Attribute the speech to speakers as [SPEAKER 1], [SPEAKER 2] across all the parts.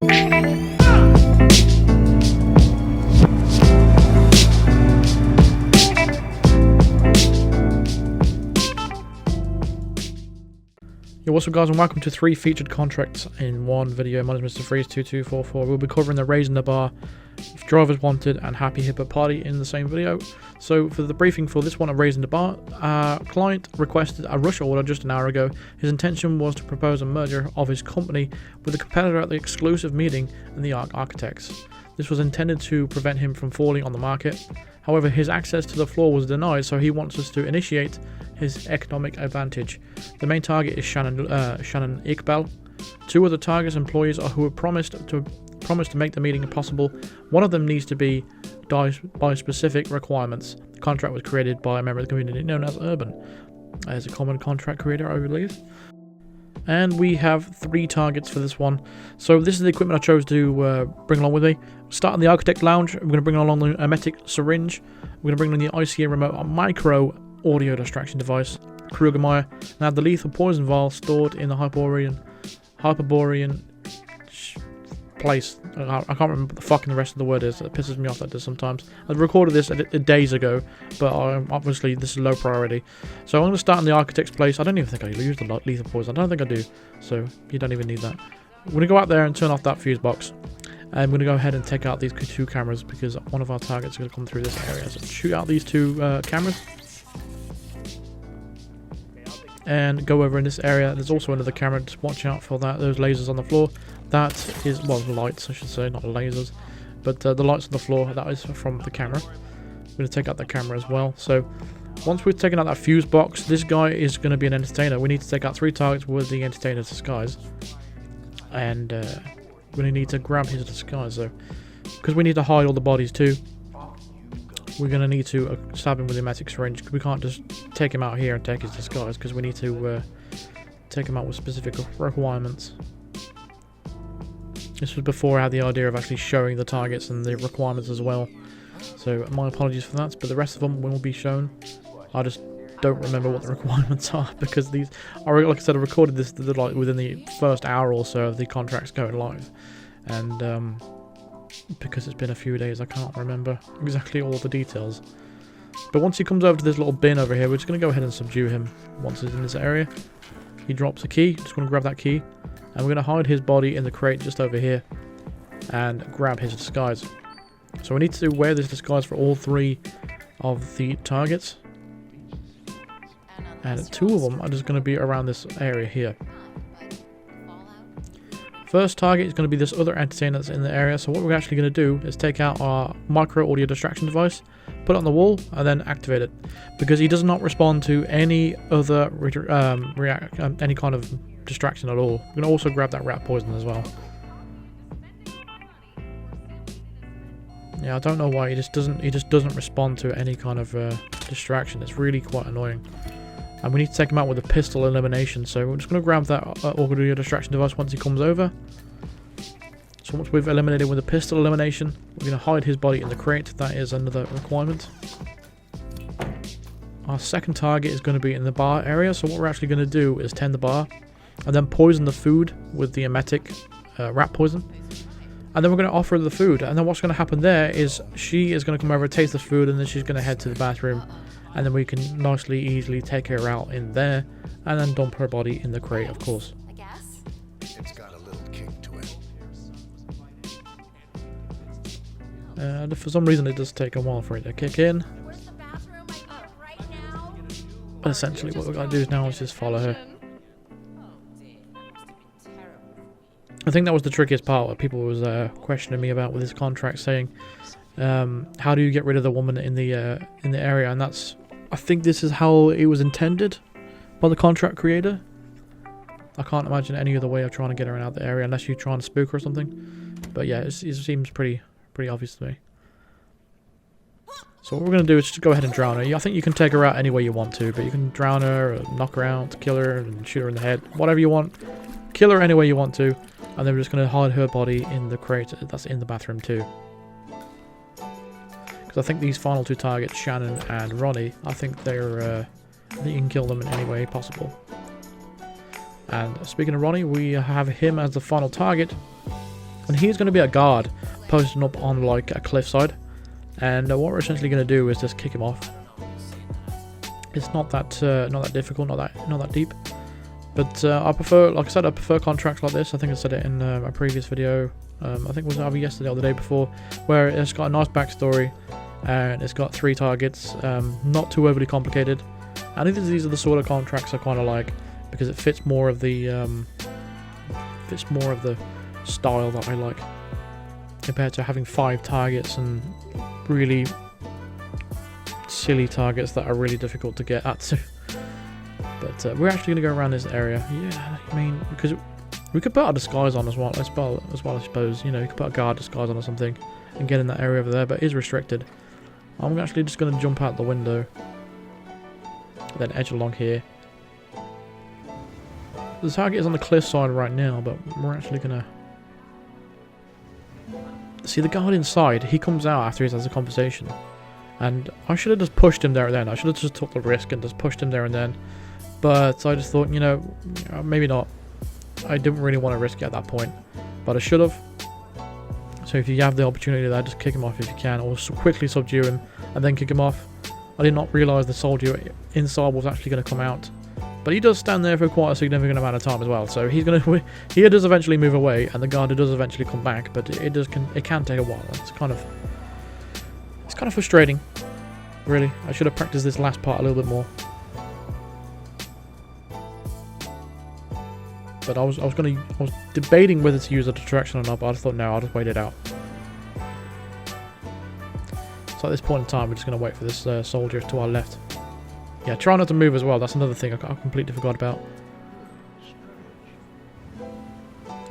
[SPEAKER 1] Yo, what's up guys, and welcome to 3 featured contracts in one video. My name is Mr. Freeze2244. We'll be covering the Raising the Bar, Drivers Wanted, and Happy Hippo Party in the same video. So for the briefing for this one of Raising the Bar, our client requested a rush order just an hour ago. His intention was to propose a merger of his company with a competitor at the exclusive meeting in the Architects. This was intended to prevent him from falling on the market. However, his access to the floor was denied, so he wants us to initiate his economic advantage. The main target is Shannon Iqbal. 2 other targets employees are who have promised to make the meeting possible. One of them needs to be by specific requirements. The contract was created by a member of the community known as Urban, as a common contract creator, I believe. And we have 3 targets for this one. So this is the equipment I chose to bring along with me. Start in the Architect Lounge. I'm going to bring along the memetic syringe. We're going to bring along the ICA remote micro audio distraction device, Krugermeyer, and have the lethal poison vial stored in the Hyperborean place. I can't remember what the fucking the rest of the word is. It pisses me off that does sometimes. I recorded this days ago, but obviously this is low priority. So I'm going to start in the Architect's place. I don't even think I use the lethal poison. I don't think I do. So you don't even need that. We're going to go out there and turn off that fuse box. And I'm going to go ahead and take out these 2 cameras because one of our targets is going to come through this area. So shoot out these 2 cameras. And go over in this area. There's also another camera. Just watch out for those lasers on the floor. That is, well, lights I should say, not lasers, but the lights on the floor, that is from the camera. I'm going to take out the camera as well. So once we've taken out that fuse box, this guy is going to be an entertainer. We need to take out 3 targets with the entertainer's disguise, and we're going to need to grab his disguise though, because we need to hide all the bodies too. We're going to need to stab him with the memetic syringe. We can't just take him out here and take his disguise, because we need to take him out with specific requirements. This was before I had the idea of actually showing the targets and the requirements as well. So my apologies for that, but the rest of them will be shown. I just don't remember what the requirements are, because these, like I said, I recorded this like within the first hour or so of the contracts going live. And because it's been a few days, I can't remember exactly all the details. But once he comes over to this little bin over here, we're just going to go ahead and subdue him once he's in this area. He drops a key, just going to grab that key. And we're going to hide his body in the crate just over here and grab his disguise. So we need to wear this disguise for all 3 of the targets. And 2 of them are just going to be around this area here. First target is going to be this other entertainer that's in the area. So what we're actually going to do is take out our micro audio distraction device, put it on the wall, and then activate it. Because he does not respond to any other any kind of distraction at all. We're going to also grab that rat poison as well. Yeah, I don't know why he just doesn't respond to any kind of distraction. It's really quite annoying. And we need to take him out with a pistol elimination. So we're just going to grab that audio distraction device once he comes over. So once we've eliminated with a pistol elimination, we're going to hide his body in the crate. That is another requirement. Our second target is going to be in the bar area. So what we're actually going to do is tend the bar and then poison the food with the memetic rat poison. And then we're going to offer her the food. And then what's going to happen there is she is going to come over, taste the food, and then she's going to head to the bathroom. And then we can nicely, easily take her out in there and then dump her body in the crate, of course.
[SPEAKER 2] I guess. It's got a little kick to it.
[SPEAKER 1] And for some reason it does take a while for it to kick in.
[SPEAKER 2] Where's the bathroom? Right now?
[SPEAKER 1] But essentially what we're going to do now is just follow her. I think that was the trickiest part, what people was questioning me about with this contract, saying how do you get rid of the woman in the area, and that's, I think this is how it was intended by the contract creator. I can't imagine any other way of trying to get her out of the area unless you're trying to spook her or something. But yeah, it seems pretty obvious to me. So what we're going to do is just go ahead and drown her. I think you can take her out any way you want to, but you can drown her, or knock her out, kill her, and shoot her in the head. Whatever you want. Kill her any way you want to. And then we're just going to hide her body in the crate that's in the bathroom too. Because I think these final 2 targets, Shannon and Ronnie, I think they're you can kill them in any way possible. And speaking of Ronnie, we have him as the final target. when he's going to be a guard posting up on like a cliffside, and what we're essentially going to do is just kick him off. It's not that difficult, not that deep. But I prefer, like I said, I prefer contracts like this. I think I said it in a previous video. I think it was either yesterday or the day before, where it's got a nice backstory and it's got 3 targets, not too overly complicated. I think these are the sort of contracts I kind of like, because it fits more of the style that I like, compared to having 5 targets and really silly targets that are really difficult to get at. But we're actually going to go around this area. Yeah, I mean, because we could put our disguise on as well, I suppose. You know, you could put a guard disguise on or something and get in that area over there, but it is restricted. I'm actually just going to jump out the window, then edge along here. The target is on the cliff side right now, but we're actually going to... See, the guard inside, he comes out after he has a conversation. And I should have just pushed him there and then. I should have just took the risk and just pushed him there and then. But I just thought, you know, maybe not. I didn't really want to risk it at that point, but I should have. So if you have the opportunity there, just kick him off if you can, or quickly subdue him and then kick him off. I did not realise the soldier inside was actually going to come out, but he does stand there for quite a significant amount of time as well. So he does eventually move away, and the guard does eventually come back, but it can take a while. It's kind of frustrating, really. I should have practiced this last part a little bit more. But I was debating whether to use a distraction or not, but I thought no, I'll just wait it out. So at this point in time, we're just going to wait for this soldier to our left. Yeah, try not to move as well. That's another thing I completely forgot about.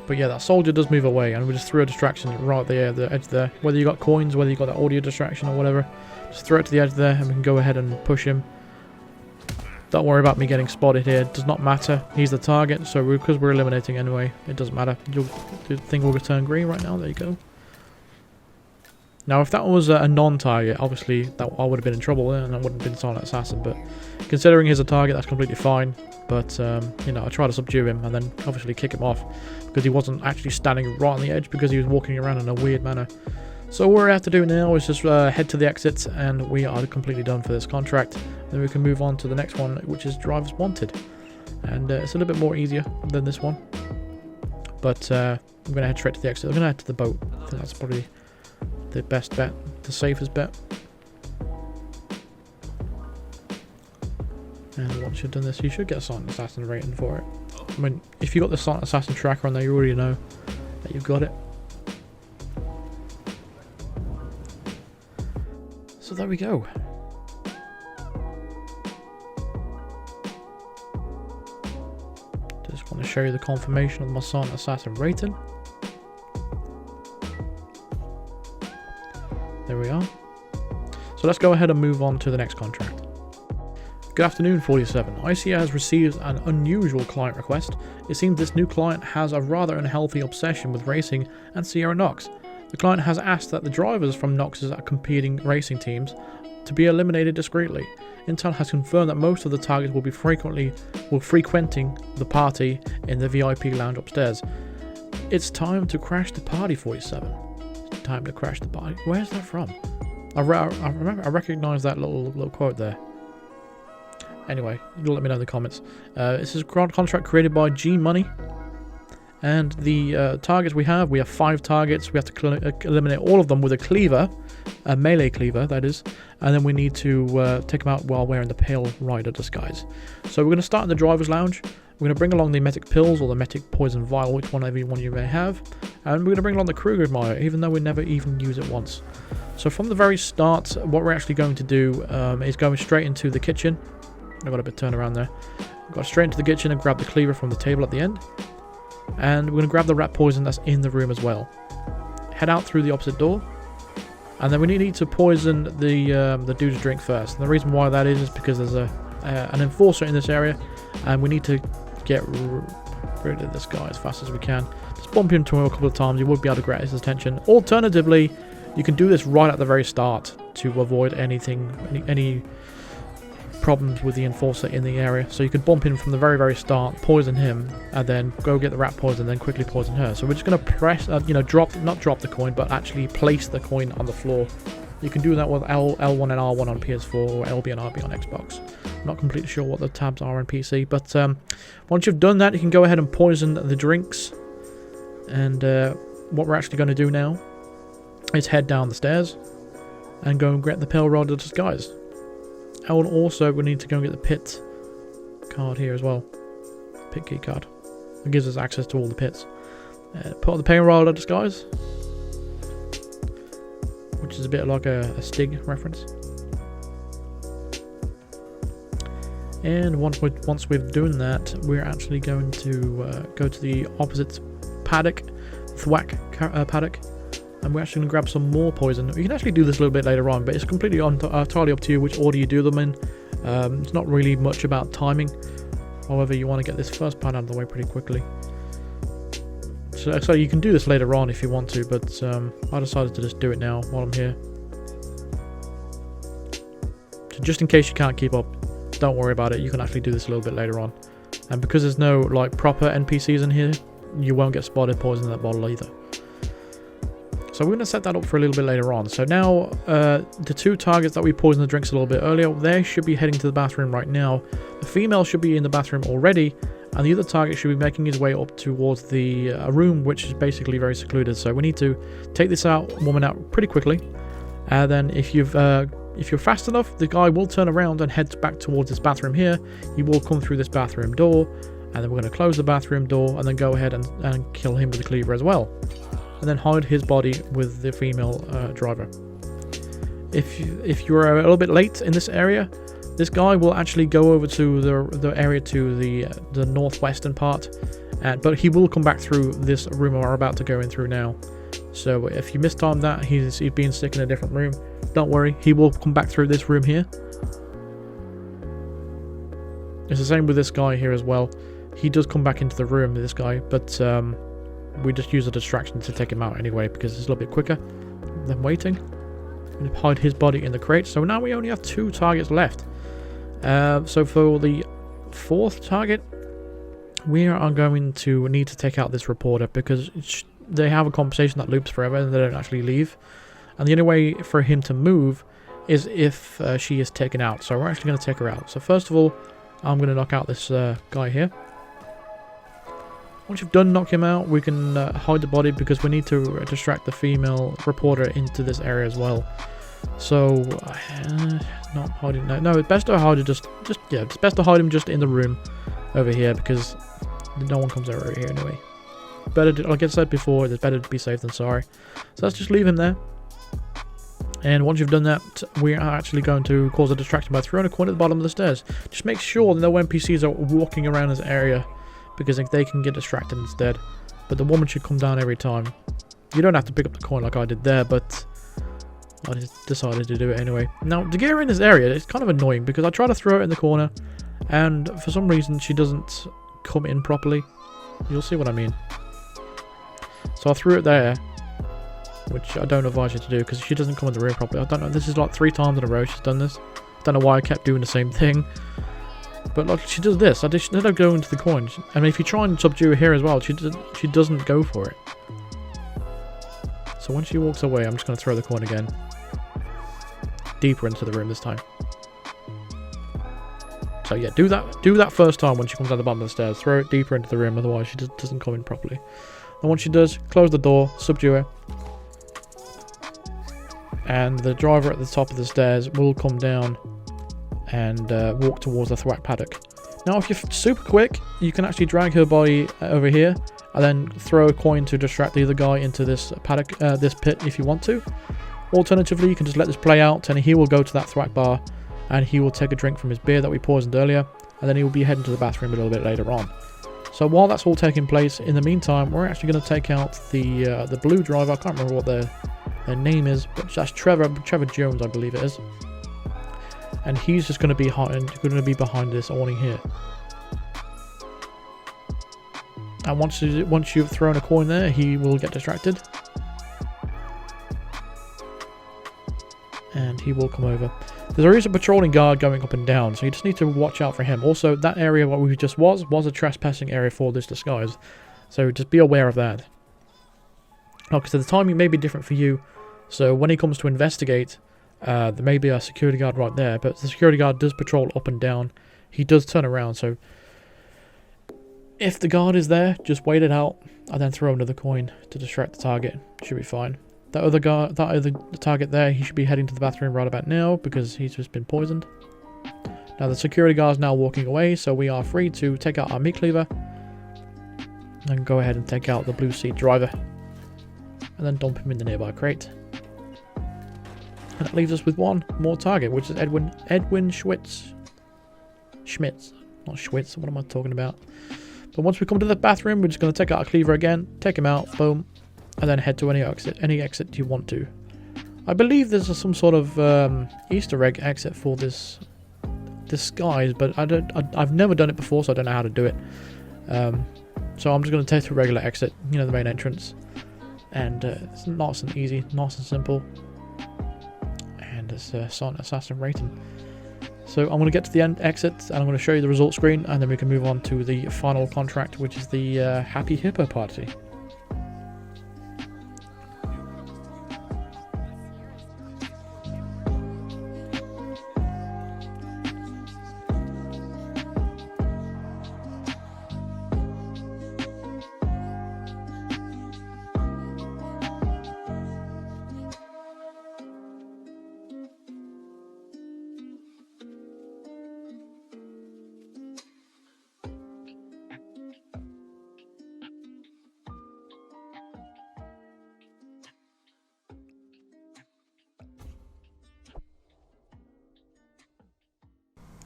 [SPEAKER 1] But yeah, that soldier does move away, and we just threw a distraction right there, the edge there. Whether you got coins, whether you got that audio distraction or whatever, just throw it to the edge there, and we can go ahead and push him. Don't worry about me getting spotted here. It does not matter. He's the target, so because we're eliminating anyway, it doesn't matter. The thing will turn green right now. There you go. Now, if that was a non-target, obviously that I would have been in trouble, and I wouldn't have been silent assassin. But considering he's a target, that's completely fine. But you know, I try to subdue him and then obviously kick him off, because he wasn't actually standing right on the edge, because he was walking around in a weird manner. So what we have to do now is just head to the exits, and we are completely done for this contract. Then we can move on to the next one, which is Drivers Wanted. And it's a little bit more easier than this one. But I'm going to head straight to the exit. I'm going to head to the boat. I think that's probably the best bet, the safest bet. And once you've done this, you should get a Silent Assassin rating for it. I mean, if you got the Silent Assassin tracker on there, you already know that you've got it. So there we go. Just want to show you the confirmation of my Silent Assassin rating. There we are. So let's go ahead and move on to the next contract. Good afternoon, 47. ICA has received an unusual client request. It seems this new client has a rather unhealthy obsession with racing and Sierra Knox. The client has asked that the drivers from Knox's competing racing teams to be eliminated discreetly. Intel has confirmed that most of the targets will be frequenting the party in the VIP lounge upstairs. It's time to crash the party, 47. It's time to crash the party. Where's that from? I recognise that little quote there. Anyway, you'll let me know in the comments. This is a contract created by G Money. And the targets we have 5 targets. We have to eliminate all of them with a cleaver, a melee cleaver, that is. And then we need to take them out while wearing the Pale Rider disguise. So we're going to start in the driver's lounge. We're going to bring along the emetic pills or the emetic poison vial, which one everyone you may have. And we're going to bring along the Kruger admirer, even though we never even use it once. So from the very start, what we're actually going to do is going straight into the kitchen. I've got a bit turned around there. Go straight into the kitchen and grab the cleaver from the table at the end. And we're going to grab the rat poison that's in the room as well. Head out through the opposite door. And then we need to poison the dude's drink first. And the reason why that is because there's an enforcer in this area. And we need to get rid of this guy as fast as we can. Just bump into him a couple of times. You would be able to grab his attention. Alternatively, you can do this right at the very start to avoid anything, any problems with the enforcer in the area. So you could bump in from the very start, poison him, and then go get the rat poison, then quickly poison her. So we're just going to press, not drop the coin, but actually place the coin on the floor. You can do that with L1 and R1 on PS4 or LB and RB on Xbox. I'm not completely sure what the tabs are on PC, but once you've done that, you can go ahead and poison the drinks. And what we're actually going to do now is head down the stairs and go and get the Pale Rod of Disguise. And also we need to go and get the pit card here as well. Pit key card. It gives us access to all the pits. Put on the Pale Rod of Disguise, which is a bit like a Stig reference. And once we've done that, we're actually going to go to the opposite paddock, thwack paddock, and we're actually going to grab some more poison. You can actually do this a little bit later on, but it's completely entirely up to you which order you do them in. It's not really much about timing. However, you want to get this first part out of the way pretty quickly. So you can do this later on if you want to, but I decided to just do it now while I'm here. So just in case you can't keep up, don't worry about it. You can actually do this a little bit later on. And because there's no like proper NPCs in here, you won't get spotted poisoning that bottle either. So we're going to set that up for a little bit later on. So now the two targets that we poisoned the drinks a little bit earlier, they should be heading to the bathroom right now. The female should be in the bathroom already, and the other target should be making his way up towards the room, which is basically very secluded. So we need to take this woman out pretty quickly. And then if you're fast enough, the guy will turn around and head back towards this bathroom here. He will come through this bathroom door, and then we're going to close the bathroom door and then go ahead and kill him with the cleaver as well. And then hide his body with the female driver. If you're a little bit late in this area, this guy will actually go over to the area to the northwestern part, but he will come back through this room we're about to go in through now. So if you mistime that, he's being sick in a different room, don't worry, he will come back through this room here. It's the same with this guy here as well. He does come back into the room, this guy, but we just use a distraction to take him out anyway because it's a little bit quicker than waiting. And hide his body in the crate. So now we only have 2 targets left. So for the 4th target, we are going to need to take out this reporter because they have a conversation that loops forever and they don't actually leave. And the only way for him to move is if she is taken out. So we're actually going to take her out. So first of all, I'm going to knock out this guy here. Once you've done knock him out, we can hide the body because we need to distract the female reporter into this area as well. So, not hiding. No, it's best to hide it it's best to hide him just in the room over here because no one comes over here anyway. Better, like I said before, it's better to be safe than sorry. So let's just leave him there. And once you've done that, we are actually going to cause a distraction by throwing a coin at the bottom of the stairs. Just make sure that no NPCs are walking around this area, because they can get distracted instead. But the woman should come down every time. You don't have to pick up the coin like I did there, but I just decided to do it anyway. Now, to get her in this area, it's kind of annoying because I try to throw it in the corner, and for some reason she doesn't come in properly. You'll see what I mean. So I threw it there, which I don't advise you to do because she doesn't come in the room properly. I don't know, this is like 3 times in a row she's done this. Don't know why I kept doing the same thing. But like she does this, instead of going into the coin, I mean if you try and subdue her here as well, she doesn't go for it. So when she walks away, I'm just going to throw the coin again. Deeper into the room this time. So yeah, do that first time when she comes down the bottom of the stairs. Throw it deeper into the room, otherwise she just doesn't come in properly. And once she does, close the door, subdue her. And the driver at the top of the stairs will come down and walk towards the thwack paddock. Now if you're super quick, you can actually drag her body over here and then throw a coin to distract the other guy into this paddock, this pit if you want to. Alternatively, you can just let this play out and he will go to that thwack bar and he will take a drink from his beer that we poisoned earlier, and then he will be heading to the bathroom a little bit later on. So while that's all taking place, in the meantime, we're actually going to take out the blue driver. I can't remember what their name is, but that's Trevor Jones, I believe it is. And he's just going to be behind this awning here. And once you've thrown a coin there, he will get distracted. And he will come over. There is a patrolling guard going up and down, so you just need to watch out for him. Also, that area where we just was a trespassing area for this disguise, so just be aware of that. Because the timing may be different for you, so when he comes to investigate, there may be a security guard right there, but the security guard does patrol up and down. He does turn around, so if the guard is there, just wait it out and then throw another coin to distract the target. Should be fine. That other target there, he should be heading to the bathroom right about now because he's just been poisoned. Now the security guard is now walking away, so we are free to take out our meat cleaver and go ahead and take out the blue seat driver and then dump him in the nearby crate. And that leaves us with one more target, which is Edwin Schmitz. Not Schwitz, what am I talking about? But once we come to the bathroom, we're just going to take out our cleaver again, take him out, boom, and then head to any exit you want to. I believe there's some sort of Easter egg exit for this disguise, but I've never done it before, so I don't know how to do it. So I'm just going to take the regular exit, you know, the main entrance, and it's nice and easy, nice and simple, and it's Silent Assassin rating. So I'm going to get to the end exit, and I'm going to show you the result screen, and then we can move on to the final contract, which is the Happy Hippo party.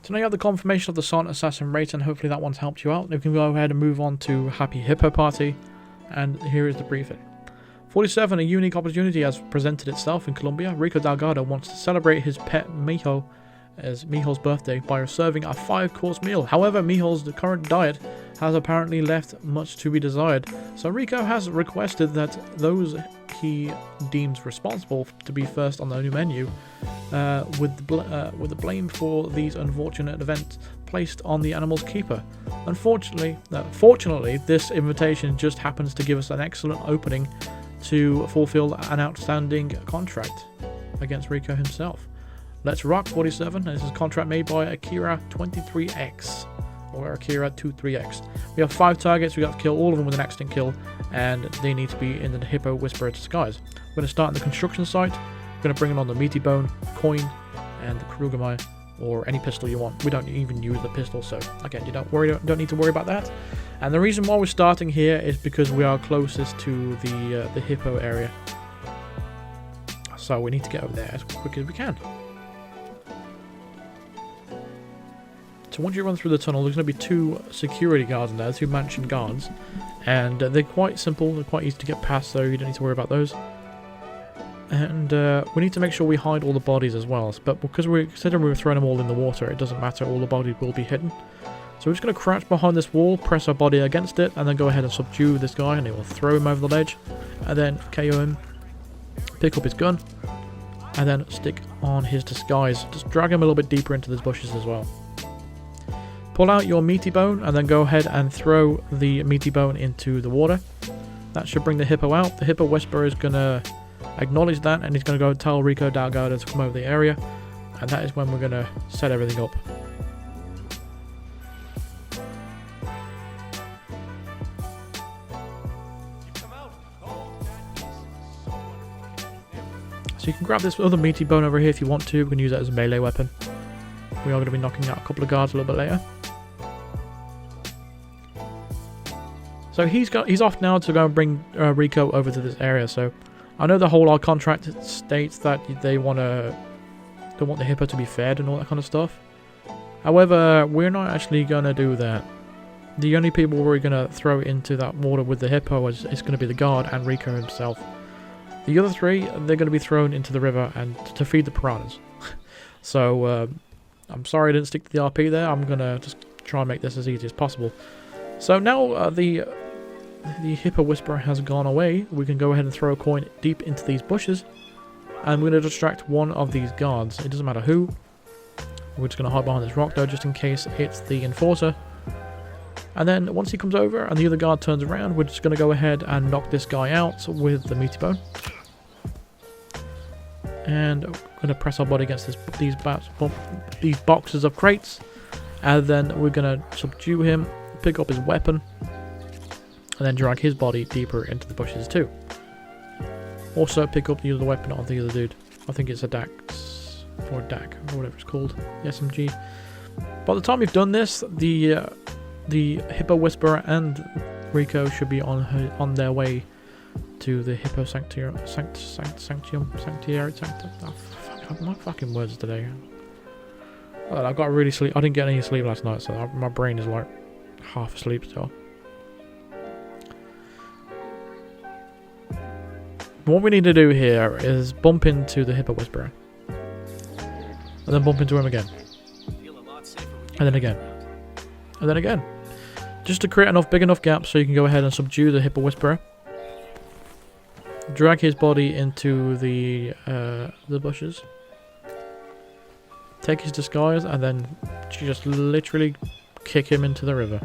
[SPEAKER 1] So now you have the confirmation of the Silent Assassin rate, and hopefully that one's helped you out. We can go ahead and move on to Happy Hippo Party, and here is the briefing. 47, a unique opportunity has presented itself in Colombia. Rico Delgado wants to celebrate his pet Mijo as Mijo's birthday by serving a 5-course meal. However, Mijo's current diet has apparently left much to be desired, so Rico has requested that those he deems responsible to be first on the new menu, with the blame for these unfortunate events placed on the animal's keeper. Fortunately, this invitation just happens to give us an excellent opening to fulfill an outstanding contract against Rico himself. Let's rock 47. This is a contract made by Akira 23X or Akira 23X. We have 5 targets. We have to kill all of them with an accident kill, and they need to be in the Hippo Whisperer disguise. We're going to start in the construction site. We're going to bring in on the meaty bone, coin, and the Krugermeier, or any pistol you want. We don't even use the pistol, so again, you don't need to worry about that. And the reason why we're starting here is because we are closest to the Hippo area, so we need to get over there as quick as we can. So once you run through the tunnel, there's going to be 2 security guards in there, 2 mansion guards, and they're quite simple, they're quite easy to get past, so you don't need to worry about those. And we need to make sure we hide all the bodies as well, but because we're considering we're throwing them all in the water, it doesn't matter, all the bodies will be hidden. So we're just going to crouch behind this wall, press our body against it, and then go ahead and subdue this guy, and it will throw him over the ledge, and then KO him, pick up his gun, and then stick on his disguise. Just drag him a little bit deeper into these bushes as well. Pull out your meaty bone and then go ahead and throw the meaty bone into the water. That should bring the Hippo out. The Hippo Whisperer is going to acknowledge that, and he's going to go tell Rico Delgado to come over the area, and that is when we're going to set everything up. So you can grab this other meaty bone over here if you want to. We can use that as a melee weapon. We are going to be knocking out a couple of guards a little bit later. So he's off now to go and bring Rico over to this area. So I know the whole contract states that they want the Hippo to be fed and all that kind of stuff. However, we're not actually going to do that. The only people we're going to throw into that water with the Hippo is going to be the guard and Rico himself. The other 3, they're going to be thrown into the river and to feed the piranhas. So I'm sorry I didn't stick to the RP there. I'm going to just try and make this as easy as possible. So now the Hippo Whisperer has gone away. We can go ahead and throw a coin deep into these bushes, and we're going to distract one of these guards. It doesn't matter who. We're just going to hide behind this rock though, just in case it's the enforcer. And then once he comes over and the other guard turns around, we're just going to go ahead and knock this guy out with the meaty bone. And we're going to press our body against these boxes of crates. And then we're going to subdue him, pick up his weapon, and then drag his body deeper into the bushes too. Also pick up the other weapon of the other dude. I think it's a Dax, or DAC, or whatever it's called, the SMG. By the time you've done this, the Hippo Whisperer and Rico should be on their way to the Hippo Sanctuary. My fucking words today. I got really sleep. I didn't get any sleep last night, so my brain is like half asleep still. What we need to do here is bump into the Hippo Whisperer, and then bump into him again, and then again, and then again, just to create enough big enough gaps so you can go ahead and subdue the Hippo Whisperer. Drag his body into the bushes. Take his disguise and then just literally kick him into the river.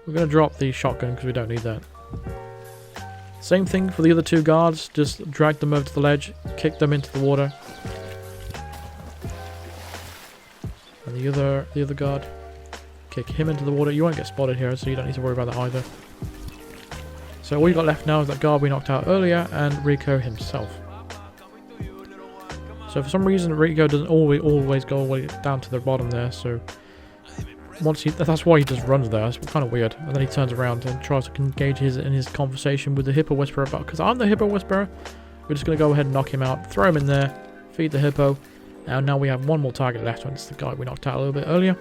[SPEAKER 1] We're going to drop the shotgun because we don't need that. Same thing for the other two guards. Just drag them over to the ledge, kick them into the water. And the other guard, kick him into the water. You won't get spotted here, so you don't need to worry about that either. So all you got left now is that guard we knocked out earlier and Rico himself. So for some reason Rico doesn't always go all the way down to the bottom there, so that's why he just runs there. It's kind of weird. And then he turns around and tries to engage in his conversation with the Hippo Whisperer about, because I'm the Hippo Whisperer. We're just going to go ahead and knock him out, throw him in there, feed the Hippo. And now we have one more target left, and it's the guy we knocked out a little bit earlier.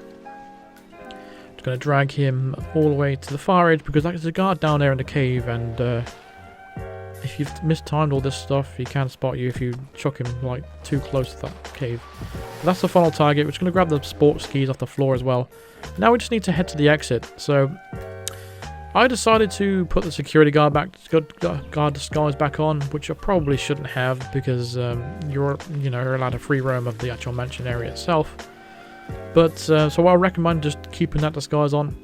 [SPEAKER 1] Just going to drag him all the way to the far edge, because there's a guard down there in the cave, and if you've mistimed all this stuff, he can spot you if you chuck him like too close to that cave. But that's the final target. We're just going to grab the sports skis off the floor as well. Now we just need to head to the exit. So I decided to put the security guard disguise back on, which I probably shouldn't have, because you're allowed a free roam of the actual mansion area itself. But so I recommend just keeping that disguise on.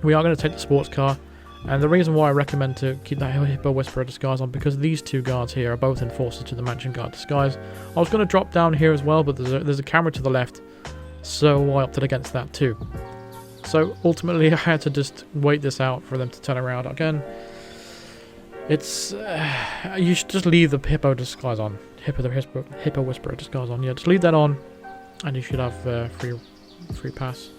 [SPEAKER 1] We are going to take the sports car. And the reason why I recommend to keep that Hippo Whisperer disguise on, because these two guards here are both enforcers to the mansion guard disguise. I was going to drop down here as well, but there's a camera to the left, so I opted against that too. So ultimately I had to just wait this out for them to turn around again. It's you should just leave the Hippo disguise on, Hippo Whisperer disguise on. Yeah, just leave that on, and you should have free pass.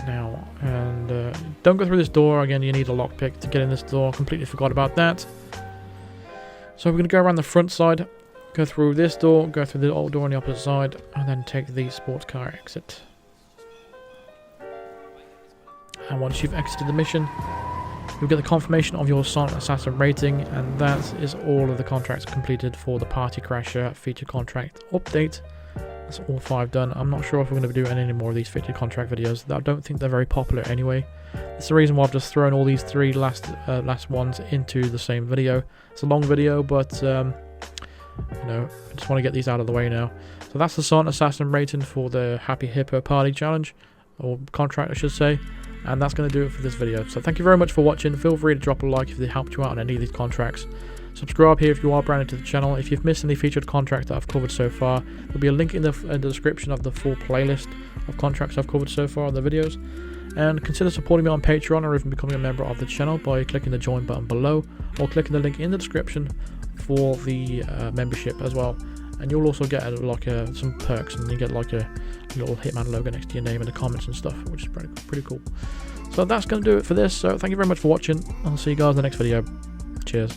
[SPEAKER 1] Now, and don't go through this door again. You need a lockpick to get in this door. Completely forgot about that. So we're going to go around the front side, go through this door, go through the old door on the opposite side, and then take the sports car exit. And once you've exited the mission, you'll get the confirmation of your Silent Assassin rating, and that is all of the contracts completed for the Party Crasher feature contract update. That's all 5 done. I'm not sure if we're going to be doing any more of these featured contract videos. I don't think they're very popular anyway. That's the reason why I've just thrown all these 3 last ones into the same video. It's a long video, but I just want to get these out of the way now. So that's the Silent Assassin rating for the Happy Hippo Party Challenge, or contract I should say. And that's going to do it for this video. So thank you very much for watching. Feel free to drop a like if they helped you out on any of these contracts. Subscribe here if you are brand new to the channel. If you've missed any featured contract that I've covered so far, there'll be a link in the description of the full playlist of contracts I've covered so far on the videos. And consider supporting me on Patreon, or even becoming a member of the channel by clicking the join button below, or clicking the link in the description for the membership as well. And you'll also get some perks, and you get like a little Hitman logo next to your name in the comments and stuff, which is pretty cool. So that's going to do it for this. So thank you very much for watching. I'll see you guys in the next video. Cheers.